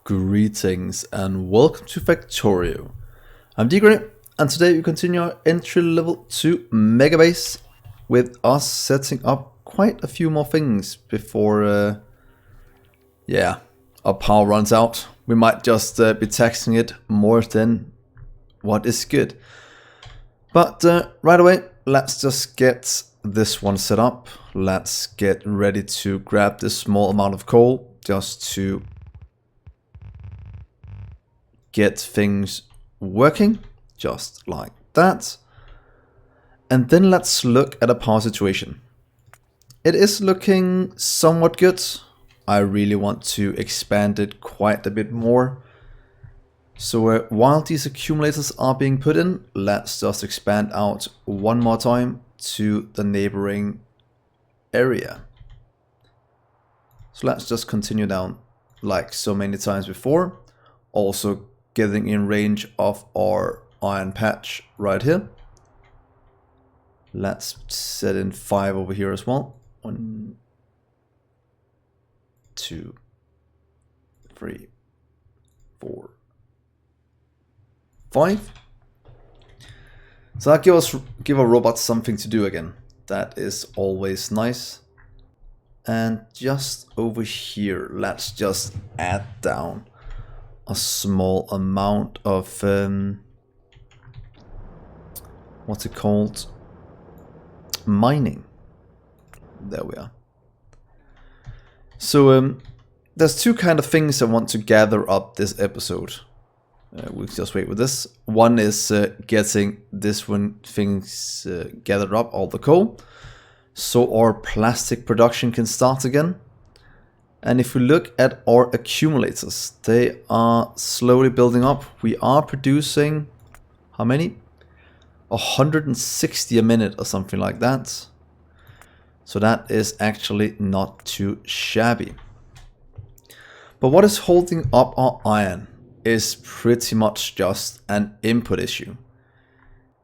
Greetings and welcome to Factorio. I'm Dgray, and today we continue our entry level to Megabase with us setting up quite a few more things before our power runs out. We might just be taxing it more than what is good. But right away, let's just get this one set up. Let's get ready to grab this small amount of coal just to get things working, just like that. And then let's look at a power situation. It is looking somewhat good. I really want to expand it quite a bit more. So while these accumulators are being put in, let's just expand out one more time to the neighboring area. So let's just continue down like so many times before. Also getting in range of our iron patch right here. Let's set in 5 over here as well. 1, 2, 3, 4, 5. So that give our robots something to do again. That is always nice. And just over here, let's just add down a small amount of what's it called? Mining. There we are. So there's two kind of things I want to gather up this episode. We'll just wait with this. One is getting this one things gathered up, all the coal, so our plastic production can start again. And if we look at our accumulators, they are slowly building up. We are producing, how many? 160 a minute or something like that. So that is actually not too shabby. But what is holding up our iron is pretty much just an input issue.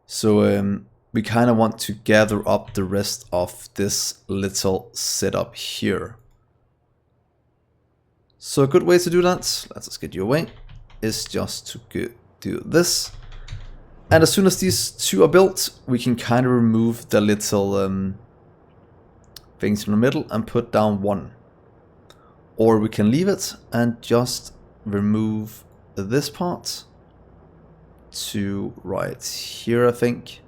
So we kind of want to gather up the rest of this little setup here. So a good way to do that, let's just get you away, is just to do this. And as soon as these two are built, we can kind of remove the little things in the middle and put down one. Or we can leave it and just remove this part to right here, I think.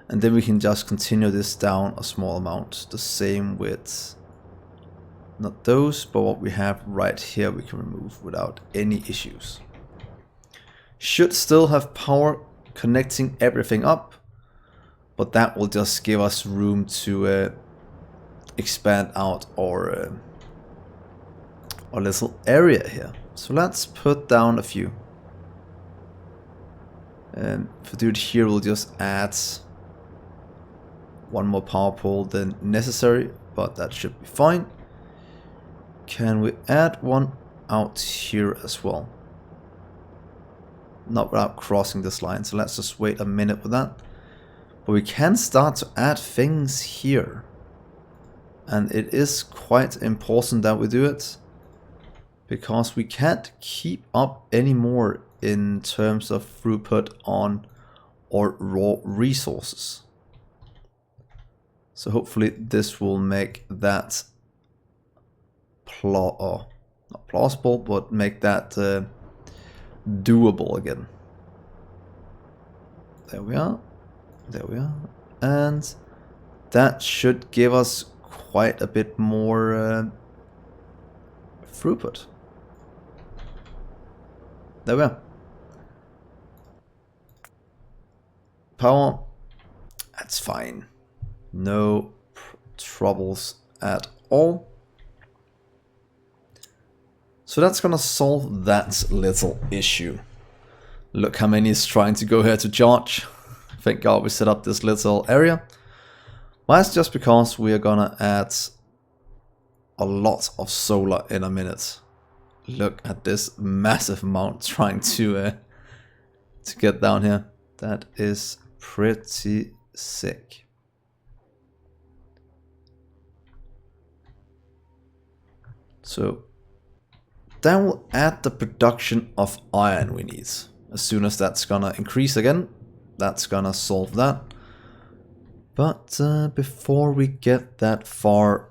And then we can just continue this down a small amount. The same with not those, but what we have right here we can remove without any issues. Should still have power connecting everything up, but that will just give us room to expand out our little area here. So let's put down a few. And for doing here, we'll just add one more power pole than necessary, but that should be fine. Can we add one out here as well? Not without crossing this line, so let's just wait a minute with that. But we can start to add things here. And it is quite important that we do it, because we can't keep up anymore in terms of throughput on our raw resources. So hopefully this will make that not plausible, but make that doable again. There we are. There we are. And that should give us quite a bit more throughput. There we are. Power. That's fine. No troubles at all. So that's gonna solve that little issue. Look how many is trying to go here to charge. Thank God we set up this little area. Well, that's just because we are gonna add a lot of solar in a minute. Look at this massive amount trying to get down here. That is pretty sick. So that will add the production of iron we need. As soon as that's gonna increase again, that's gonna solve that. But before we get that far,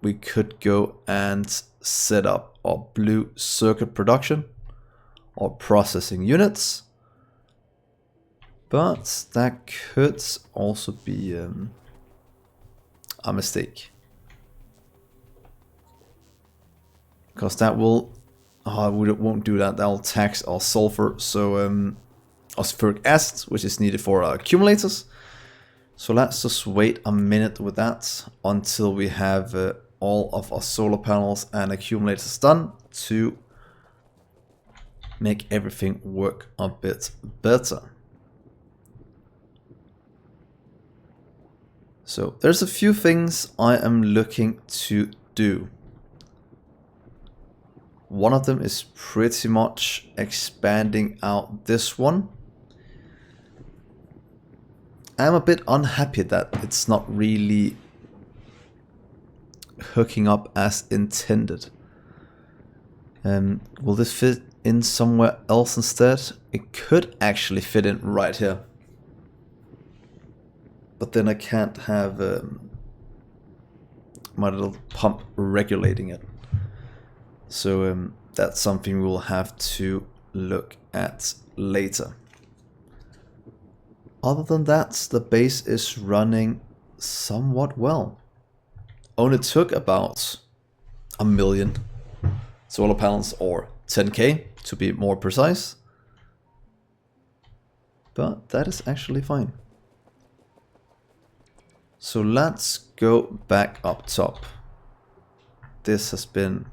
we could go and set up our blue circuit production or processing units. But that could also be a mistake. Because that will, we won't do that, that will tax our sulfur, so our sulfuric acid, which is needed for our accumulators. So let's just wait a minute with that until we have all of our solar panels and accumulators done to make everything work a bit better. So there's a few things I am looking to do. One of them is pretty much expanding out this one. I'm a bit unhappy that it's not really hooking up as intended. Will this fit in somewhere else instead? It could actually fit in right here. But then I can't have my little pump regulating it. So that's something we'll have to look at later. Other than that, the base is running somewhat well. Only took about 1 million solar panels, or 10k to be more precise. But that is actually fine. So let's go back up top. This has been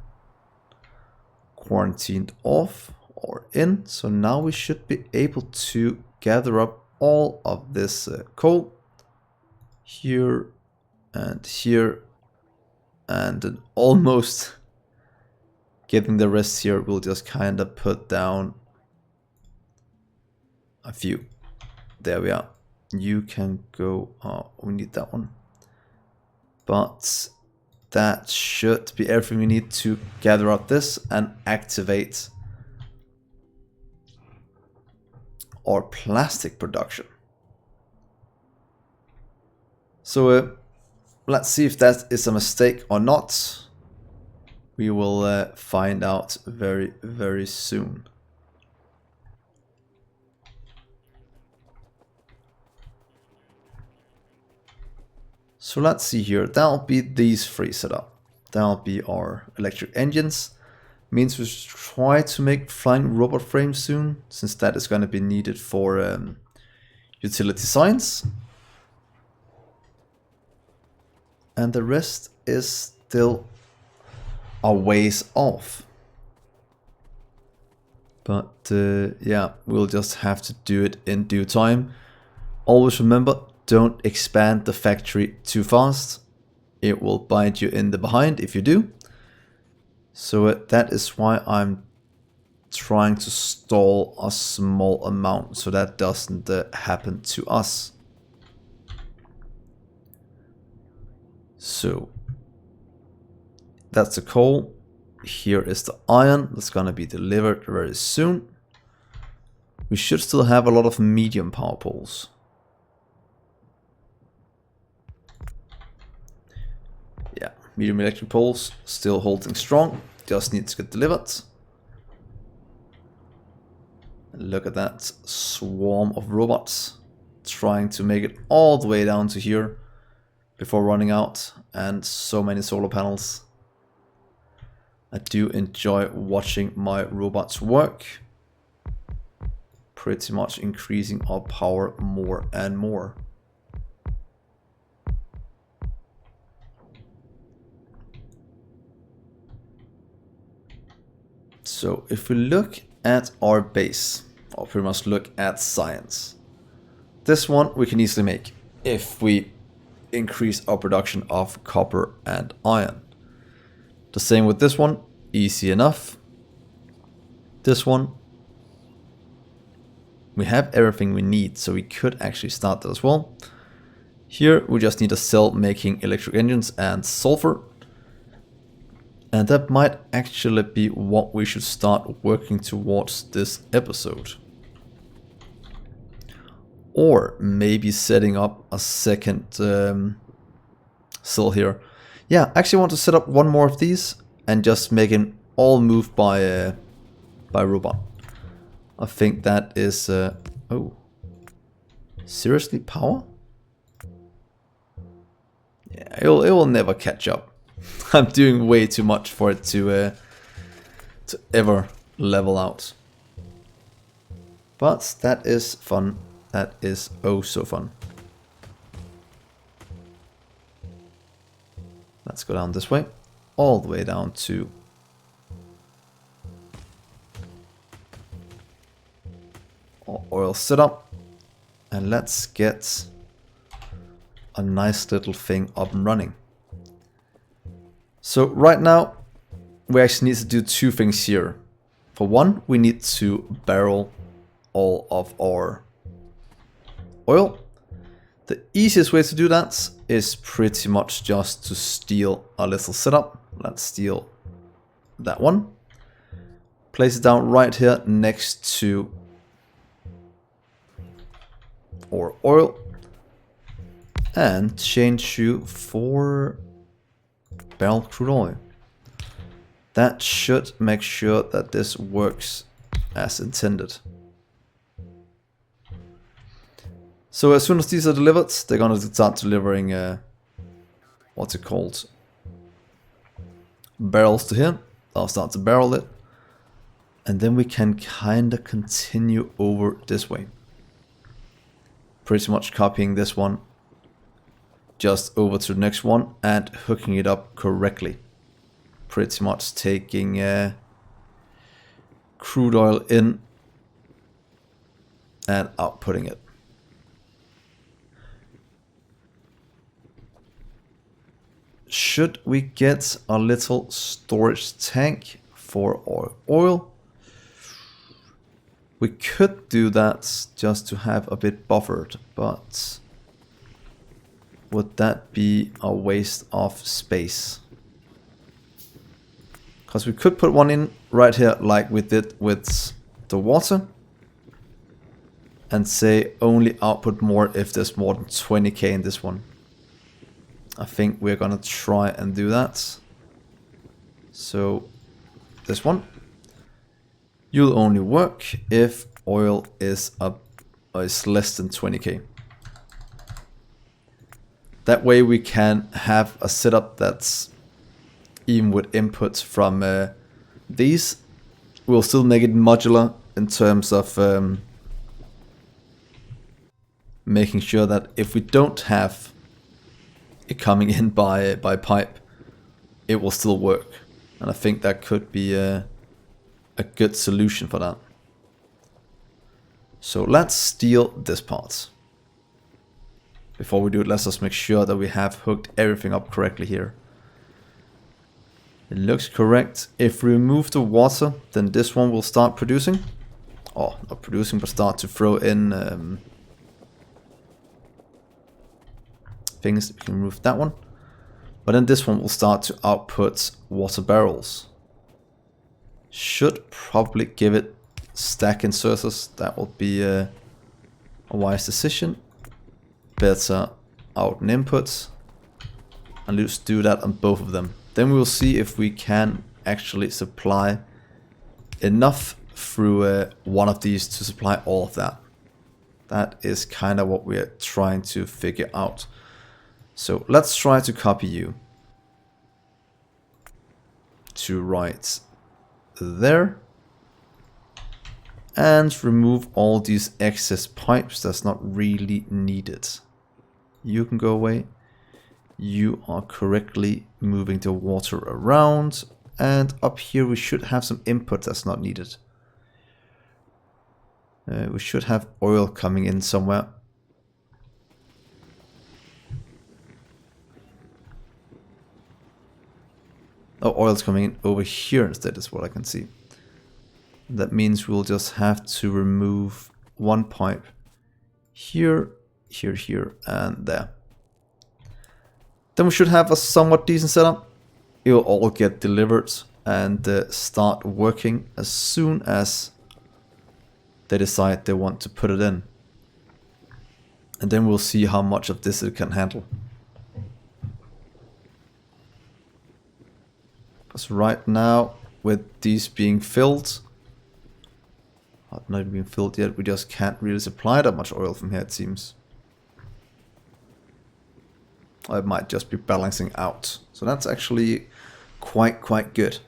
quarantined off or in, so now we should be able to gather up all of this coal here and here, and then almost getting the rest here. We'll just kind of put down a few. There we are. You can go, we need that one. But that should be everything we need to gather up this and activate our plastic production. So let's see if that is a mistake or not. We will find out very, very soon. So let's see here, that'll be these three set up. That'll be our electric engines. Means we should try to make flying robot frames soon, since that is going to be needed for utility science. And the rest is still a ways off. But yeah, we'll just have to do it in due time. Always remember, don't expand the factory too fast. It will bite you in the behind if you do. So that is why I'm trying to stall a small amount so that doesn't happen to us. So that's the coal. Here is the iron that's gonna be delivered very soon. We should still have a lot of medium power poles. Yeah, medium electric poles still holding strong, just needs to get delivered. And look at that swarm of robots trying to make it all the way down to here before running out, and so many solar panels. I do enjoy watching my robots work, pretty much increasing our power more and more. So if we look at our base, or pretty much look at science, this one we can easily make if we increase our production of copper and iron. The same with this one, easy enough. This one, we have everything we need, so we could actually start that as well. Here we just need a cell making electric engines and sulfur. And that might actually be what we should start working towards this episode. Or maybe setting up a second cell here. Yeah, I actually want to set up one more of these and just make it all move by robot. I think that is... oh. Seriously, power? Yeah, it will never catch up. I'm doing way too much for it to ever level out. But that is fun. That is oh so fun. Let's go down this way. All the way down to... oil setup. And let's get a nice little thing up and running. So right now, we actually need to do two things here. For one, we need to barrel all of our oil. The easiest way to do that is pretty much just to steal a little setup. Let's steal that one. Place it down right here next to our oil. And change you for barrel crude oil. That should make sure that this works as intended. So as soon as these are delivered, they're gonna start delivering what's it called? Barrels to here. I'll start to barrel it. And then we can kinda continue over this way. Pretty much copying this one just over to the next one and hooking it up correctly. Pretty much taking crude oil in and outputting it. Should we get a little storage tank for our oil? We could do that just to have a bit buffered, but would that be a waste of space? Because we could put one in right here like we did with the water. And say only output more if there's more than 20k in this one. I think we're gonna try and do that. So this one. You'll only work if oil is less than 20k. That way we can have a setup that's even with inputs from these. We'll still make it modular in terms of making sure that if we don't have it coming in by pipe, it will still work. And I think that could be a good solution for that. So let's steal this part. Before we do it, let's just make sure that we have hooked everything up correctly here. It looks correct. If we remove the water, then this one will start producing. Oh, not producing, but start to throw in things. We can remove that one. But then this one will start to output water barrels. Should probably give it stack inserters. That will be a wise decision. Better out and inputs. And let's do that on both of them. Then we will see if we can actually supply enough through one of these to supply all of that. That is kind of what we're trying to figure out. So let's try to copy you to right there and remove all these excess pipes that's not really needed. You can go away. You are correctly moving the water around, and up here we should have some input that's not needed. We should have oil coming in somewhere. Oh, oil's coming in over here instead is what I can see. That means we'll just have to remove one pipe here, here, here, and there. Then we should have a somewhat decent setup. it will all get delivered and start working as soon as they decide they want to put it in. And then we'll see how much of this it can handle. Because right now, with these being filled, not even being filled yet, we just can't really supply that much oil from here, it seems. Or it might just be balancing out. So that's actually quite good.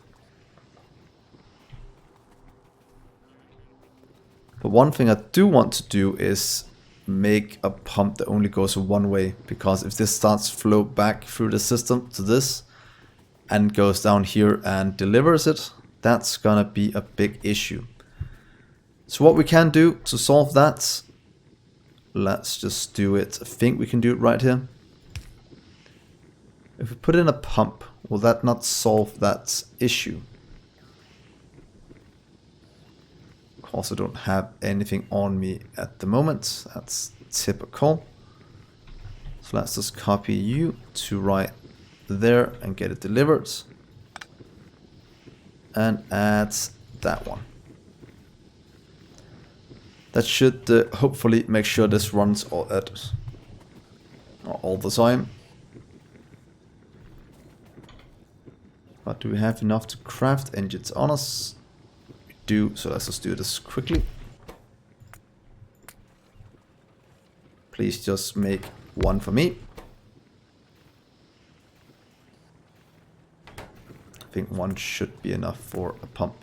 But one thing I do want to do is make a pump that only goes one way, because if this starts to flow back through the system to this and goes down here and delivers it, that's gonna be a big issue. So what we can do to solve that, let's just do it. I think we can do it right here. If we put in a pump, will that not solve that issue? Also don't have anything on me at the moment. That's typical. So let's just copy you to right there and get it delivered. And add that one. That should hopefully make sure this runs all the time. But do we have enough to craft engines on us? Do, so let's just do this quickly. Please just make one for me. I think one should be enough for a pump.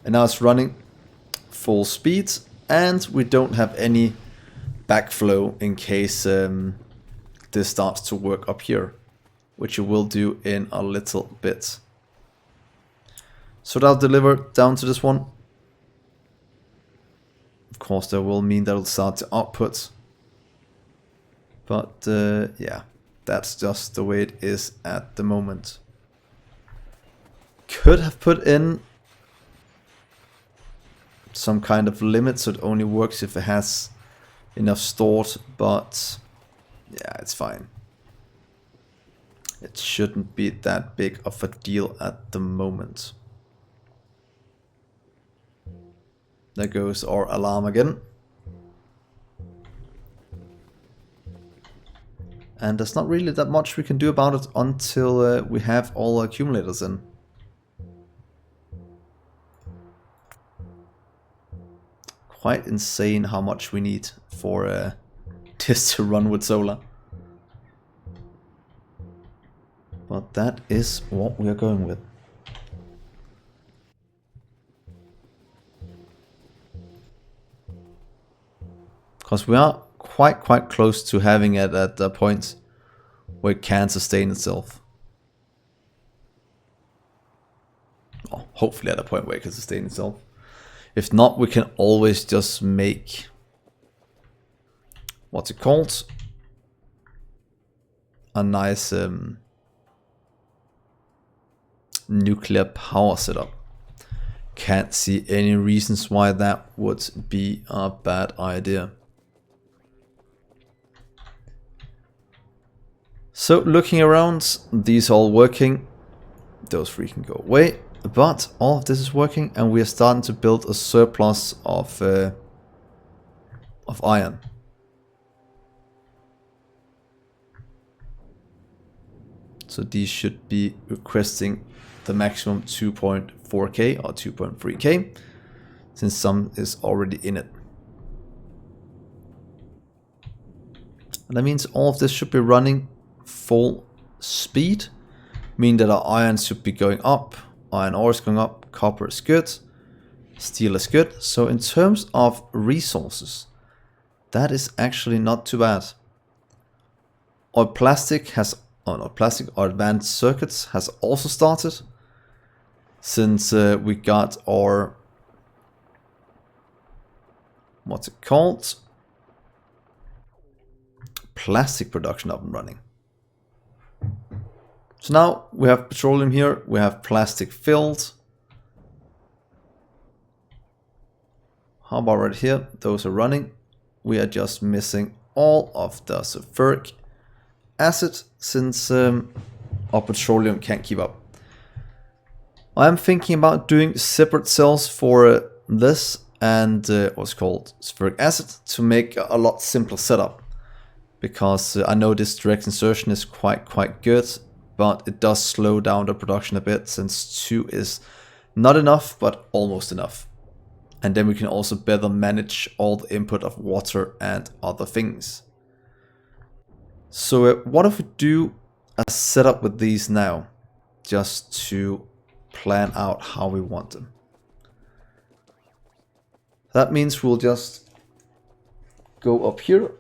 And now it's running full speed, and we don't have any backflow in case this starts to work up here, which it will do in a little bit. So that'll deliver down to this one. Of course, that will mean that it'll start to output. But yeah, that's just the way it is at the moment. Could have put in some kind of limit so it only works if it has enough stored, but yeah, it's fine. It shouldn't be that big of a deal at the moment. There goes our alarm again. And there's not really that much we can do about it until we have all our accumulators in. Quite insane how much we need for this to run with solar. But that is what we are going with. Because we are quite close to having it at the point where it can sustain itself. Well, hopefully at a point where it can sustain itself. If not, we can always just make, what's it called? A nice nuclear power setup. Can't see any reasons why that would be a bad idea. So looking around, these all working. Those three can go away. But all of this is working, and we are starting to build a surplus of iron. So these should be requesting the maximum 2.4k or 2.3k, since some is already in it. And that means all of this should be running full speed, meaning that our iron should be going up. Iron ore is going up, copper is good, steel is good. So in terms of resources, that is actually not too bad. Our plastic has, our advanced circuits has also started, since we got our, what's it called? Plastic production up and running. So now we have petroleum here, we have plastic filled. How about right here? Those are running. we are just missing all of the sulfuric acid since our petroleum can't keep up. I'm thinking about doing separate cells for this and what's called sulfuric acid to make a lot simpler setup. Because I know this direct insertion is quite good, but it does slow down the production a bit since 2 is not enough, but almost enough. And then we can also better manage all the input of water and other things. So what if we do a setup with these now, just to plan out how we want them. That means we'll just go up here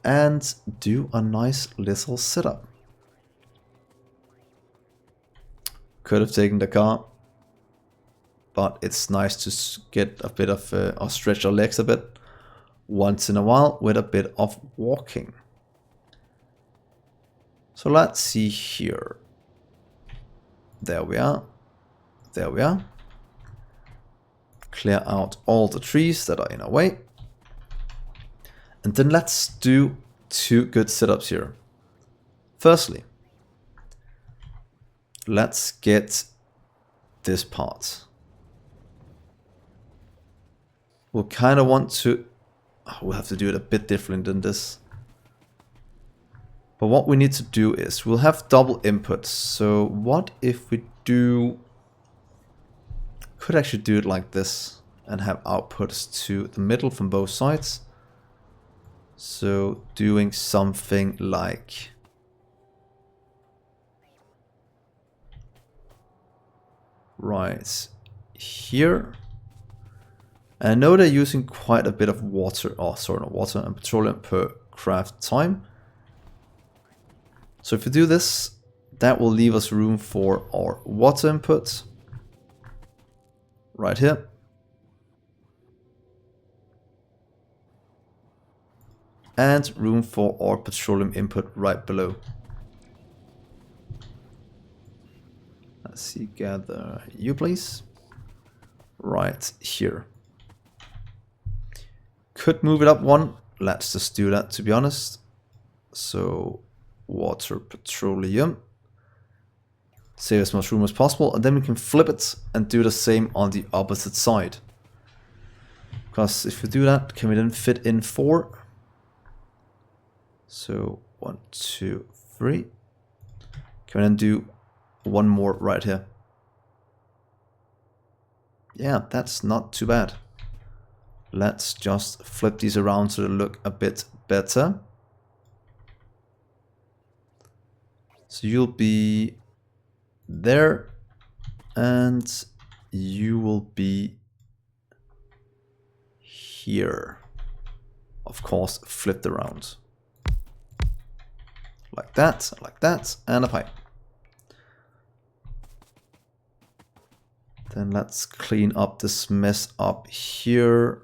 and do a nice little setup. Could have taken the car, but it's nice to get a bit of or stretch our legs a bit once in a while with a bit of walking. So let's see here. There we are. There we are. Clear out all the trees that are in our way. And then let's do 2 good setups here. Firstly, let's get this part. We'll kind of want to... we'll have to do it a bit different than this. But what we need to do is, we'll have double inputs. So what if we do... could actually do it like this and have outputs to the middle from both sides. So doing something like right here. And I know they're using quite a bit of water, water and petroleum per craft time. So if we do this, that will leave us room for our water input right here. And room for our petroleum input right below. Let's see, gather you please. Right here. Could move it up 1. Let's just do that, to be honest. So water, petroleum. Save as much room as possible, and then we can flip it and do the same on the opposite side. Because if we do that, can we then fit in 4? So 1, 2, 3. Can we then do 1 more right here? Yeah, that's not too bad. Let's just flip these around so they look a bit better. So you'll be there and you will be here. Of course, flipped around. Like that, and a pipe. Then let's clean up this mess up here.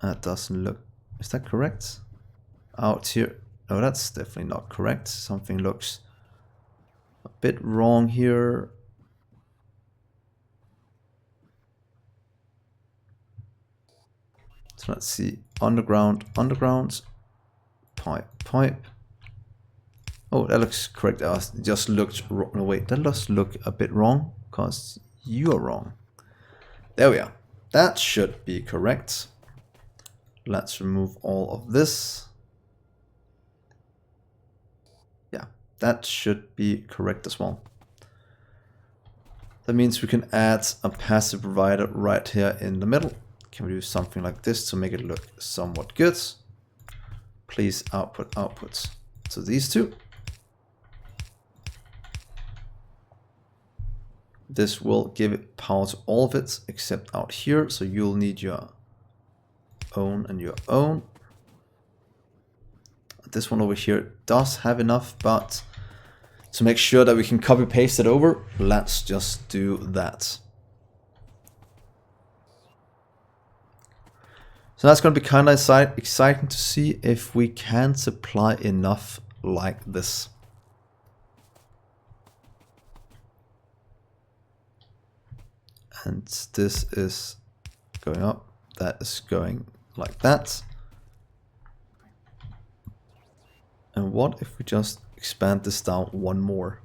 That doesn't look... is that correct? Out here. No, that's definitely not correct. Something looks a bit wrong here. So let's see. Underground, underground. Pipe, pipe. Oh, that looks correct. It just looked wrong. No, wait, that does look a bit wrong because you are wrong. There we are. That should be correct. Let's remove all of this. Yeah, that should be correct as well. That means we can add a passive provider right here in the middle. Can we do something like this to make it look somewhat good? Please output outputs to these 2. This will give it power to all of it except out here. So you'll need your own and your own. This one over here does have enough, but to make sure that we can copy paste it over, let's just do that. So that's going to be kind of exciting to see if we can supply enough like this. And this is going up. That is going like that. And what if we just expand this down one more?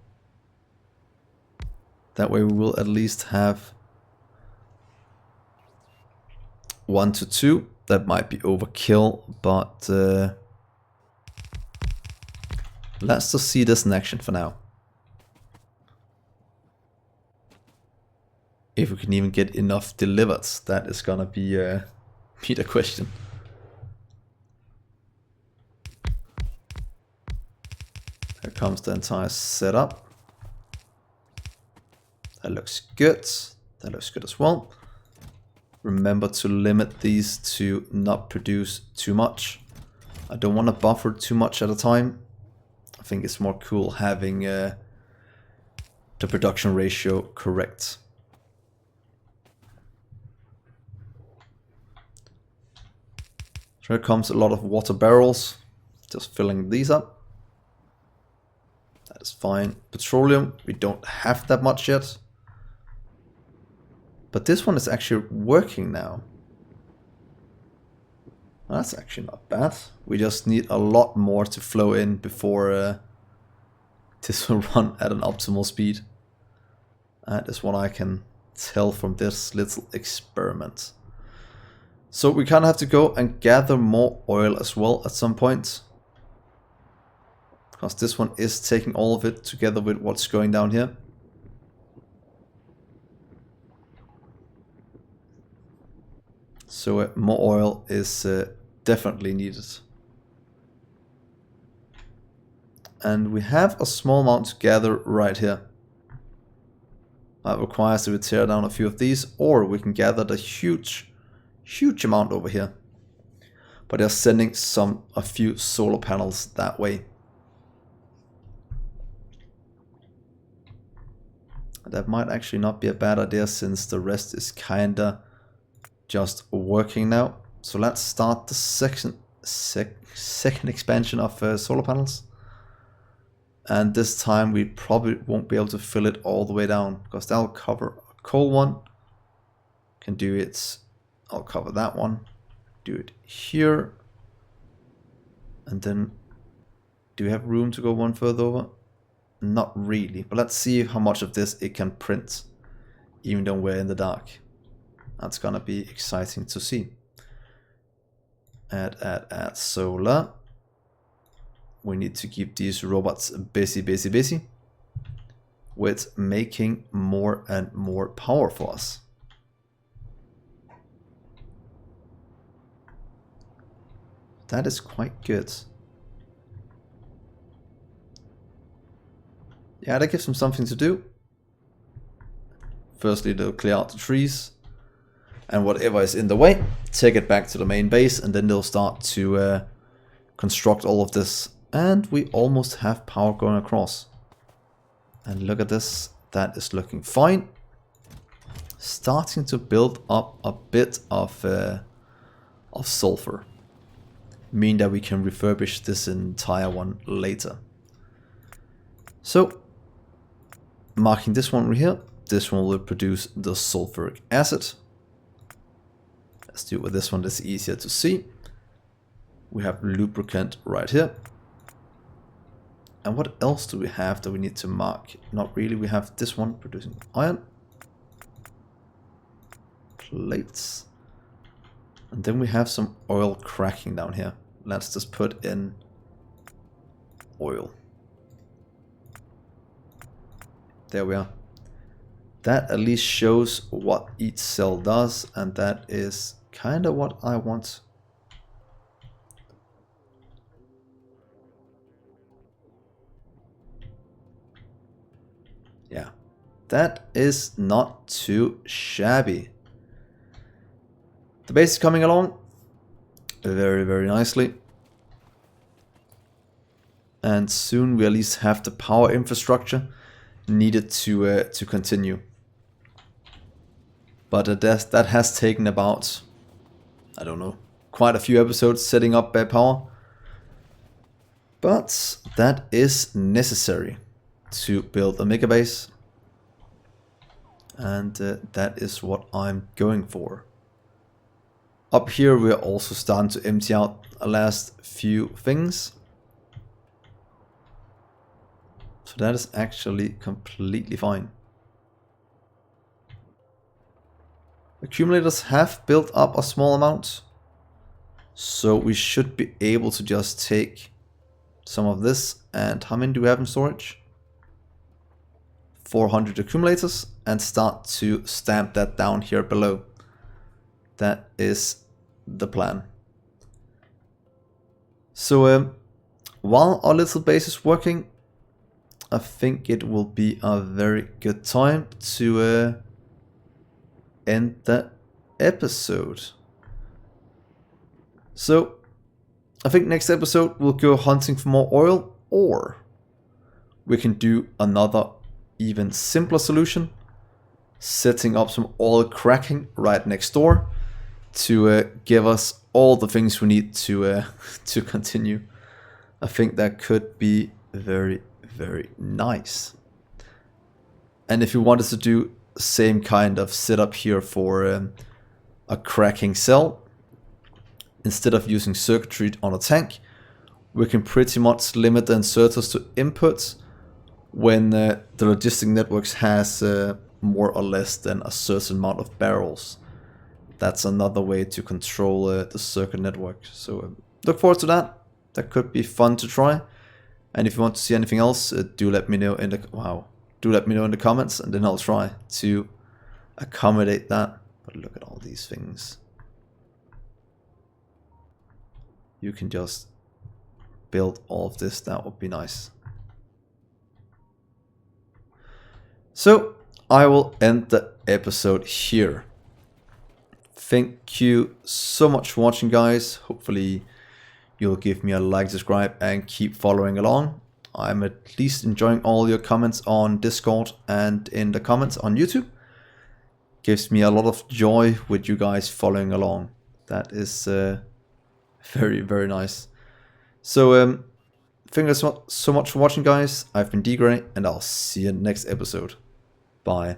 That way we will at least have 1 to 2. That might be overkill, but let's just see this in action for now. If we can even get enough delivered, that is gonna be the question. Here comes the entire setup. That looks good. That looks good as well. Remember to limit these to not produce too much. I don't want to buffer too much at a time. I think it's more cool having the production ratio correct. So here comes a lot of water barrels. Just filling these up. That is fine. Petroleum, we don't have that much yet. But this one is actually working now. That's actually not bad. We just need a lot more to flow in before this will run at an optimal speed. That is what I can tell from this little experiment. So we kind of have to go and gather more oil as well at some point. Because this one is taking all of it together with what's going down here. So more oil is definitely needed. And we have a small amount to gather right here. That requires that we tear down a few of these, or we can gather the huge amount over here. But they're sending a few solar panels that way. That might actually not be a bad idea, since the rest is kinda just working now. So let's start the second expansion of solar panels. And this time we probably won't be able to fill it all the way down, because that'll cover a coal one. Can do it. I'll cover that one. Do it here. And then do we have room to go one further over? Not really, but let's see how much of this it can print, even though we're in the dark. That's gonna be exciting to see. Add solar. We need to keep these robots busy with making more and more power for us. That is quite good. Yeah, that gives them something to do. Firstly, they'll clear out the trees. And whatever is in the way, take it back to the main base, and then they'll start to construct all of this. And we almost have power going across. And look at this, that is looking fine. Starting to build up a bit of sulfur. Meaning that we can refurbish this entire one later. So, marking this one right here, this one will produce the sulfuric acid. Let's do it with this one, that's easier to see. We have lubricant right here. And what else do we have that we need to mark? Not really, we have this one producing iron. Plates. And then we have some oil cracking down here. Let's just put in oil. There we are. That at least shows what each cell does, and that is kind of what I want. Yeah, that is not too shabby. The base is coming along very nicely. And soon we at least have the power infrastructure needed to continue. But that has taken about, I don't know, quite a few episodes setting up power. But that is necessary to build a Megabase. And that is what I'm going for. Up here we're also starting to empty out the last few things. So that is actually completely fine. Accumulators have built up a small amount. So we should be able to just take some of this, and how many do we have in storage? 400 accumulators, and start to stamp that down here below. That is the plan. So while our little base is working, I think it will be a very good time to end the episode. So I think next episode we'll go hunting for more oil, or we can do another even simpler solution, setting up some oil cracking right next door to give us all the things we need to continue. I think that could be very, very nice. And if you wanted to do the same kind of setup here for a cracking cell, instead of using circuitry on a tank, we can pretty much limit the inserters to inputs when the logistic networks has more or less than a certain amount of barrels. That's another way to control the circuit network. So look forward to that. That could be fun to try. And if you want to see anything else, do let me know in the comments, and then I'll try to accommodate that. But look at all these things. You can just build all of this. That would be nice. So I will end the episode here. Thank you so much for watching, guys. Hopefully you'll give me a like, subscribe, and keep following along. I'm at least enjoying all your comments on Discord and in the comments on YouTube. Gives me a lot of joy with you guys following along. That is very, very nice. So thank you so much for watching, guys. I've been Dgray, and I'll see you in the next episode. Bye.